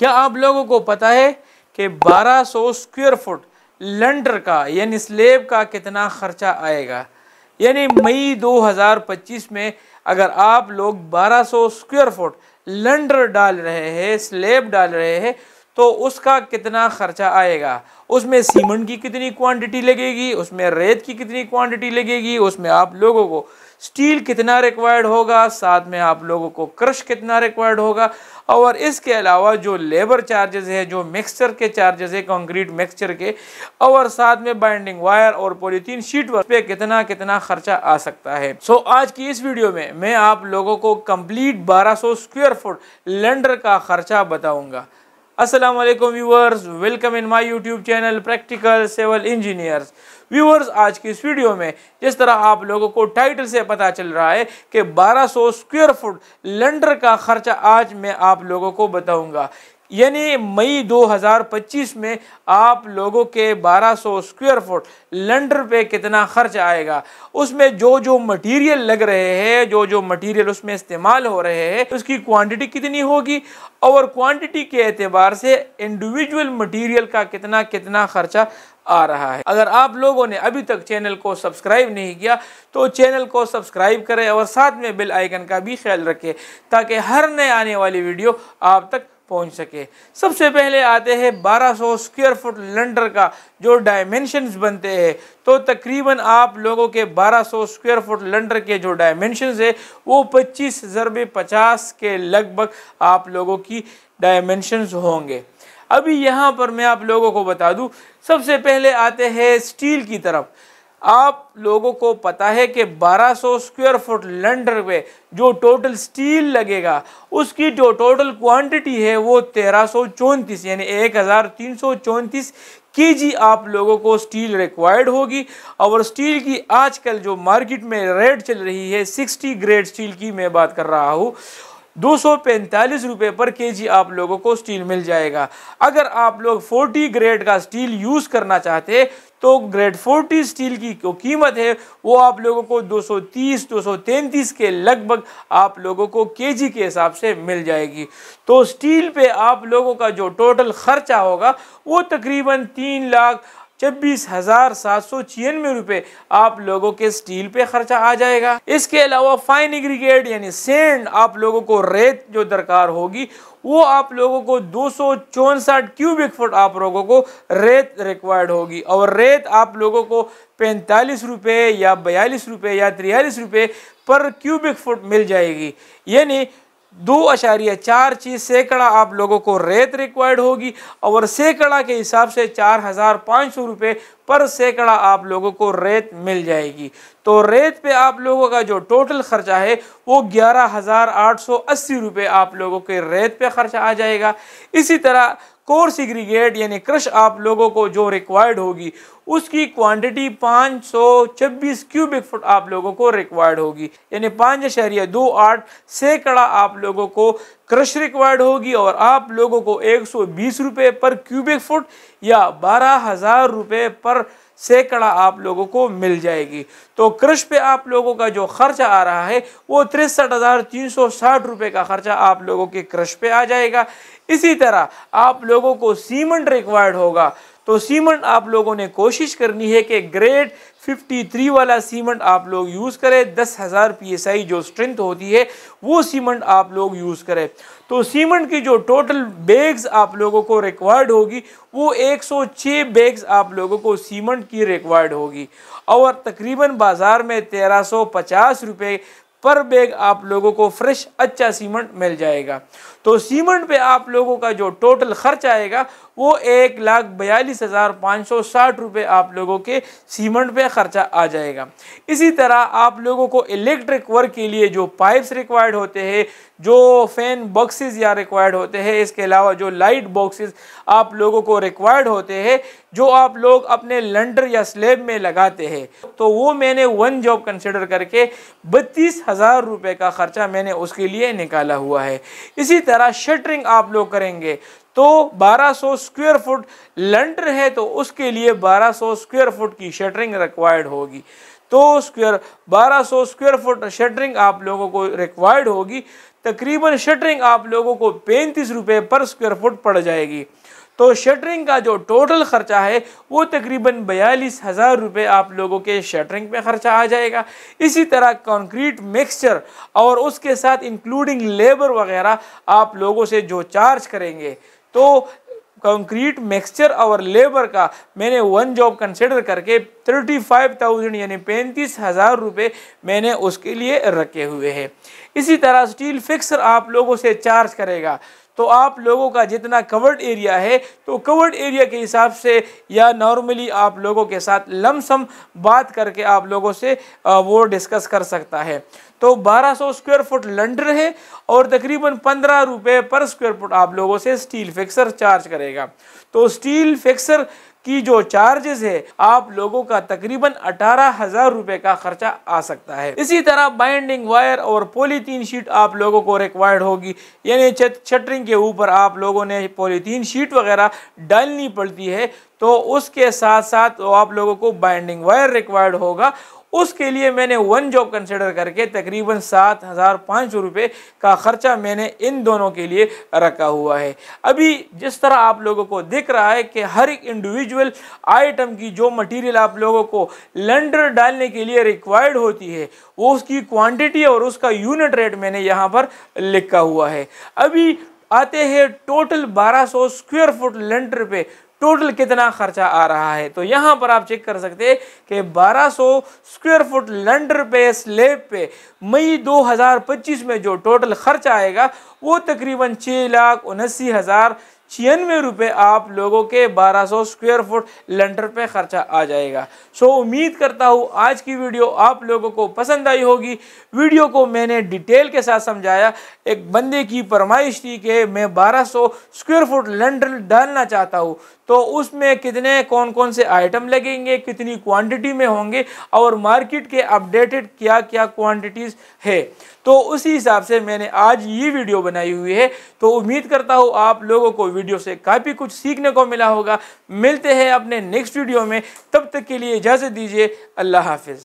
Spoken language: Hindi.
क्या आप लोगों को पता है कि 1200 स्क्वायर फुट लंटर का यानी स्लेब का कितना खर्चा आएगा? यानी मई 2025 में अगर आप लोग 1200 स्क्वायर फुट लंटर डाल रहे हैं, स्लेब डाल रहे हैं, तो उसका कितना खर्चा आएगा? उसमें सीमेंट की कितनी क्वांटिटी लगेगी, उसमें रेत की कितनी क्वांटिटी लगेगी, उसमें आप लोगों को स्टील कितना रिक्वायर्ड होगा, साथ में आप लोगों को क्रश कितना रिक्वायर्ड होगा, और इसके अलावा जो लेबर चार्जेस है, जो मिक्सचर के चार्जेस है कंक्रीट मिक्सचर के, और साथ में बाइंडिंग वायर और पॉलीथीन शीट पे कितना कितना खर्चा आ सकता है। सो आज की इस वीडियो में मैं आप लोगों को कंप्लीट 1200 स्क्वायर फुट लंटर का खर्चा बताऊंगा। अस्सलाम वालेकुम viewers, welcome in my YouTube channel practical civil engineers. Viewers, आज की इस वीडियो में जिस तरह आप लोगों को टाइटल से पता चल रहा है कि 1200 स्क्वायर फुट लंटर का खर्चा आज मैं आप लोगों को बताऊंगा। यानी मई 2025 में आप लोगों के 1200 स्क्वायर फुट लंटर पे कितना खर्च आएगा, उसमें जो जो मटेरियल लग रहे हैं, जो जो मटेरियल उसमें इस्तेमाल हो रहे हैं, उसकी क्वांटिटी कितनी होगी, और क्वांटिटी के एतबार से इंडिविजुअल मटेरियल का कितना कितना खर्चा आ रहा है। अगर आप लोगों ने अभी तक चैनल को सब्सक्राइब नहीं किया तो चैनल को सब्सक्राइब करें और साथ में बेल आइकन का भी ख्याल रखें ताकि हर नए आने वाली वीडियो आप तक पहुंच सके। सबसे पहले आते हैं 1200 स्क्वायर फुट लंटर का जो डायमेंशंस बनते हैं। तो तकरीबन आप लोगों के 1200 स्क्वायर फुट लंटर के जो डायमेंशंस है वो 25x50 के लगभग आप लोगों की डायमेंशंस होंगे। अभी यहाँ पर मैं आप लोगों को बता दूं, सबसे पहले आते हैं स्टील की तरफ। आप लोगों को पता है कि 1200 स्क्वायर फुट लंटर पे जो टोटल स्टील लगेगा उसकी जो टोटल क्वांटिटी है वो 1334 यानी 1334 केजी आप लोगों को स्टील रिक्वायर्ड होगी। और स्टील की आजकल जो मार्केट में रेट चल रही है 60 ग्रेड स्टील की मैं बात कर रहा हूँ, 245 रुपये पर केजी आप लोगों को स्टील मिल जाएगा। अगर आप लोग 40 ग्रेड का स्टील यूज़ करना चाहते हैं तो ग्रेड 40 स्टील की जो कीमत है वो आप लोगों को 230-233 के लगभग आप लोगों को केजी के हिसाब से मिल जाएगी। तो स्टील पे आप लोगों का जो टोटल खर्चा होगा वो तकरीबन 3,26,796 रुपये आप लोगों के स्टील पे खर्चा आ जाएगा। इसके अलावा फाइन एग्रीगेट यानी सैंड आप लोगों को रेत जो दरकार होगी वो आप लोगों को 264 क्यूबिक फुट आप लोगों को रेत रिक्वायर्ड होगी, और रेत आप लोगों को 45 रुपये या 42 रुपये या 43 रुपये पर क्यूबिक फुट मिल जाएगी। यानी 2.4 सैकड़ा आप लोगों को रेत रिक्वायर्ड होगी, और सैकड़ा के हिसाब से 4,500 रुपये पर सैकड़ा आप लोगों को रेत मिल जाएगी। तो रेत पे आप लोगों का जो टोटल खर्चा है वो 11,880 रुपये आप लोगों के रेत पे खर्चा आ जाएगा। इसी तरह कोर्स एग्रीगेट यानी क्रश आप लोगों को जो रिक्वायर्ड होगी उसकी क्वांटिटी 526 क्यूबिक फुट आप लोगों को रिक्वायर्ड होगी, यानी 5.28 सैकड़ा आप लोगों को क्रश रिक्वायर्ड होगी, और आप लोगों को 120 रुपये पर क्यूबिक फुट या 12,000 रुपये पर सैकड़ा आप लोगों को मिल जाएगी। तो क्रश पे आप लोगों का जो खर्चा आ रहा है वो 63,360 रुपये का खर्चा आप लोगों के क्रश पे आ जाएगा। इसी तरह आप लोगों को सीमेंट रिक्वायर्ड होगा, तो सीमेंट आप लोगों ने कोशिश करनी है कि ग्रेड 53 वाला सीमेंट आप लोग यूज़ करें। 10,000 PSI जो स्ट्रेंथ होती है वो सीमेंट आप लोग यूज़ करें। तो सीमेंट की जो टोटल बैग्स आप लोगों को रिक्वायर्ड होगी वो 106 बैग्स आप लोगों को सीमेंट की रिक्वायर्ड होगी, और तकरीबन बाज़ार में 1350 रुपये पर बैग आप लोगों को फ्रेश अच्छा सीमेंट मिल जाएगा। तो सीमेंट पे आप लोगों का जो टोटल खर्च आएगा वो 1,42,560 रुपये आप लोगों के सीमेंट पे खर्चा आ जाएगा। इसी तरह आप लोगों को इलेक्ट्रिक वर्क के लिए जो पाइप्स रिक्वायर्ड होते हैं, जो फैन बॉक्सेस या रिक्वायर्ड होते हैं, इसके अलावा जो लाइट बॉक्सेस आप लोगों को रिक्वायर्ड होते हैं जो आप लोग अपने लंटर या स्लैब में लगाते हैं, तो वो मैंने वन जॉब कंसिडर करके 32,000 रुपये का खर्चा मैंने उसके लिए निकाला हुआ है। इसी तरह शटरिंग आप लोग करेंगे तो 1200 स्क्वायर फुट लंटर है तो उसके लिए 1200 स्क्वायर फुट की शटरिंग रिक्वायर्ड होगी। तो 1200 स्क्वायर फुट शटरिंग आप लोगों को रिक्वायर्ड होगी। तकरीबन शटरिंग आप लोगों को 35 रुपये पर स्क्वायर फुट पड़ जाएगी। तो शटरिंग का जो टोटल खर्चा है वो तकरीबन 42,000 रुपये आप लोगों के शटरिंग पे खर्चा आ जाएगा। इसी तरह कंक्रीट मिक्सचर और उसके साथ इंक्लूडिंग लेबर वगैरह आप लोगों से जो चार्ज करेंगे, तो कंक्रीट मिक्सचर और लेबर का मैंने वन जॉब कंसिडर करके 35,000 यानी 35,000 रुपये मैंने उसके लिए रखे हुए हैं। इसी तरह स्टील फिक्सर आप लोगों से चार्ज करेगा, तो आप लोगों का जितना कवर्ड एरिया है तो कवर्ड एरिया के हिसाब से या नॉर्मली आप लोगों के साथ लमसम बात करके आप लोगों से वो डिस्कस कर सकता है। तो 1200 स्क्वायर फुट लंडर है और तकरीबन 15 रुपये पर स्क्वायर फुट आप लोगों से स्टील फिक्सर चार्ज करेगा। तो स्टील फिक्सर की जो चार्जेस है आप लोगों का तकरीबन 18,000 रुपये का खर्चा आ सकता है। इसी तरह बाइंडिंग वायर और पॉलीथीन शीट आप लोगों को रिक्वायर्ड होगी, यानी शटरिंग के ऊपर आप लोगों ने पॉलीथीन शीट वगैरह डालनी पड़ती है, तो उसके साथ साथ आप लोगों को बाइंडिंग वायर रिक्वायर्ड होगा। उसके लिए मैंने वन जॉब कंसिडर करके तकरीबन 7,500 रुपये का खर्चा मैंने इन दोनों के लिए रखा हुआ है। अभी जिस तरह आप लोगों को दिख रहा है कि हर एक इंडिविजुअल आइटम की जो मटेरियल आप लोगों को लंडर डालने के लिए रिक्वायर्ड होती है वो उसकी क्वांटिटी और उसका यूनिट रेट मैंने यहाँ पर लिखा हुआ है। अभी आते हैं टोटल 1200 स्क्वायर फुट लंडर पे टोटल कितना खर्चा आ रहा है। तो यहाँ पर आप चेक कर सकते हैं कि 1200 स्क्वायर फुट लंडर पे स्लेब पे मई 2025 में जो टोटल खर्चा आएगा वो तकरीबन 6,79,096 रुपये आप लोगों के 1200 स्क्वायर फुट लंडर पे खर्चा आ जाएगा। सो उम्मीद करता हूँ आज की वीडियो आप लोगों को पसंद आई होगी। वीडियो को मैंने डिटेल के साथ समझाया। एक बंदे की फरमाइश थी कि मैं 1200 स्क्वायर फुट लंडर डालना चाहता हूँ, तो उसमें कितने कौन कौन से आइटम लगेंगे, कितनी क्वांटिटी में होंगे और मार्केट के अपडेटेड क्या क्या क्वांटिटीज़ है, तो उसी हिसाब से मैंने आज ये वीडियो बनाई हुई है। तो उम्मीद करता हूँ आप लोगों को वीडियो से काफ़ी कुछ सीखने को मिला होगा। मिलते हैं अपने नेक्स्ट वीडियो में, तब तक के लिए इजाज़त दीजिए। अल्लाह हाफिज़।